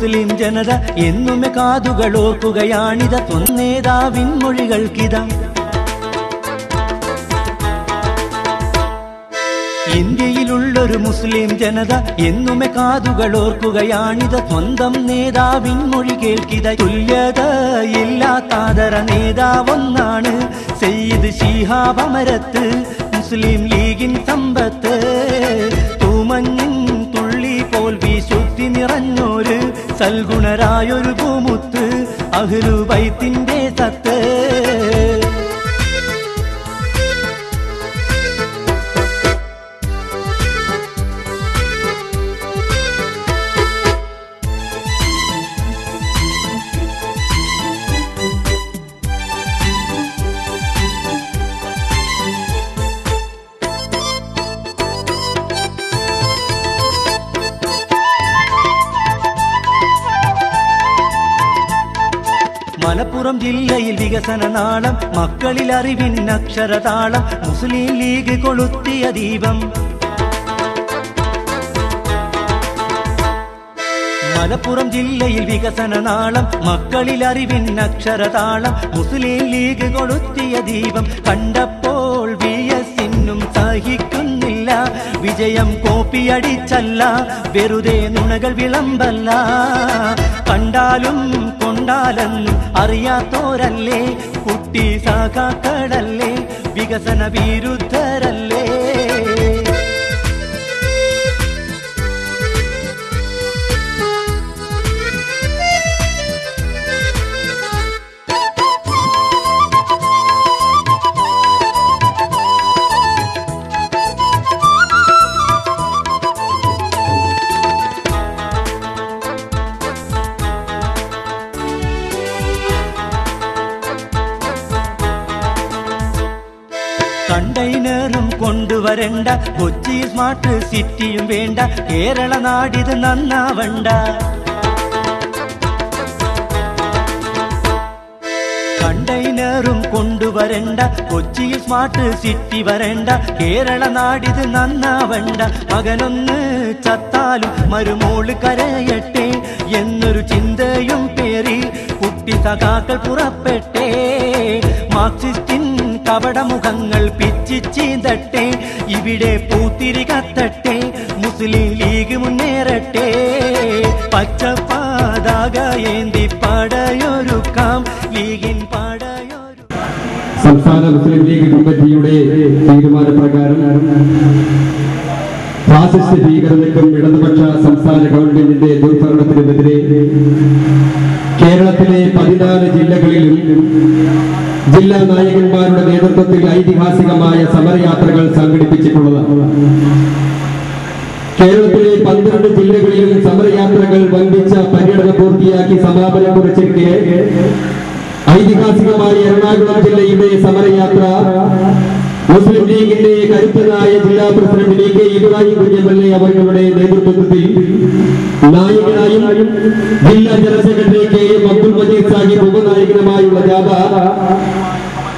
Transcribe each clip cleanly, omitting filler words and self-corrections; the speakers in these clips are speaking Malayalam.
മുസ്ലിം ജനത എന്നുമേ കാതുകളോർക്കുകയാണിത ത്വന്നേതാവിൻ മൊഴികൾക്കിത. ഇന്ത്യയിലുള്ളൊരു മുസ്ലിം ജനത എന്നുമേ കാതുകളോർക്കുകയാണിത സ്വന്തം നേതാവിൻ മൊഴി കേൾക്കിത. തുല്യതയില്ലാത്താദര നേതാവൊന്നാണ് സയ്യിദ് ശിഹാബ് അമരത്ത് മുസ്ലിം ലീഗിൻ സമ്പത്ത്. തൂമഞ്ഞിൻ തുള്ളി പോൽ വിശുദ്ധി നിറഞ്ഞൊരു സൽഗുണരായൊരു പൂമുത്ത് അഹ്ലു ബൈത്തിന്റെ സത്ത്. മലപ്പുറം ജില്ലയിൽ വികസന നാളം, മക്കളിൽ അറിവിൻ അക്ഷരതാളം, മുസ്ലിം ലീഗ് കൊളുത്തിയ ദീപം. മലപ്പുറം ജില്ലയിൽ വികസന നാളം, മക്കളിൽ അറിവിൻ അക്ഷരതാളം, മുസ്ലിം ലീഗ് കൊളുത്തിയ ദീപം. കണ്ടപ്പോൾ VS-നും സഹിക്കുന്നില്ല, വിജയം കോപ്പിയടിച്ചല്ല, വെറുതെ നുണകൾ വിളമ്പല്ല. കണ്ടാലും കൊണ്ടാലെന്നും അറിയാത്തോരല്ലേ, കുട്ടി സഖാക്കളല്ലേ, വികസന വിരുദ്ധരല്ലേ. കണ്ടെയ്നറും കൊണ്ടുവരണ്ട, കൊച്ചി സ്മാർട്ട് സിറ്റിയും വേണ്ട, കേരള നാടിത് നന്നാവണ്ട. കണ്ടെയ്നറും കൊണ്ടുവരണ്ട, കൊച്ചിയിൽ സ്മാർട്ട് സിറ്റി വരണ്ട, കേരള നാടിത് നന്നാവണ്ട. മകനൊന്ന് ചത്താലും മരുമോള് കരയട്ടെ എന്നൊരു ചിന്തയും പേറി കുട്ടി സഖാക്കൾ പുറപ്പെട്ടെ. മാർക്സിസ്റ്റിൻ കപടമുഖങ്ങൾ പിച്ചിച്ചീന്തട്ടെ, ഇവിടെ പൂത്തിരി കത്തട്ടെ, മുസ്ലിം ലീഗ് മുന്നേറട്ടെ. പച്ചപ്പാതാക ഏന്തി പടയൊരുക്കാം, ലീഗിൻ പടയൊരു. സംസ്ഥാന മുസ്ലിം ലീഗ് കമ്മിറ്റിയുടെ തീരുമാനപ്രകാരം ഫാസിസ്റ്റ് ഭീകരതയ്ക്കും ഇടതുപക്ഷ സംസ്ഥാന ഗവൺമെന്റിന്റെ ദുർഭരണത്തിനുമെതിരെ കേരളത്തിലെ 14 ജില്ലകളിലും ജില്ലാ നായകന്മാരുടെ നേതൃത്വത്തിൽ ഐതിഹാസികമായ സമരയാത്രകൾ സംഘടിപ്പിച്ചിട്ടുള്ളതാണ്. കേരളത്തിലെ 12 ജില്ലകളിലും സമരയാത്രകൾ വമ്പിച്ച പര്യടനം പൂർത്തിയാക്കി സമാപനം കുറിച്ചിരിക്കെ ഐതിഹാസികമായ എറണാകുളം ജില്ലയുടെ സമരയാത്ര മുസ്ലിം ലീഗിന്റെ കരുത്തനായ ജില്ലാ പ്രസിഡന്റ് VK ഇബ്രാഹിം കുഞ്ഞമ്മ അവരുടെ നേതൃത്വത്തിൽ നായകനായും ജില്ലാ general secretary KM Abdul Majeed Sahib ഉപനായകനുമായുള്ള ജാഥ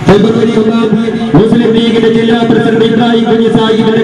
ഫെബ്രുവരി 1 മുസ്ലിം ലീഗിന്റെ ജില്ലാ പ്രസിഡന്റ് ഇബ്രാഹിം കുഞ്ഞ് സാഹിബിന്റെ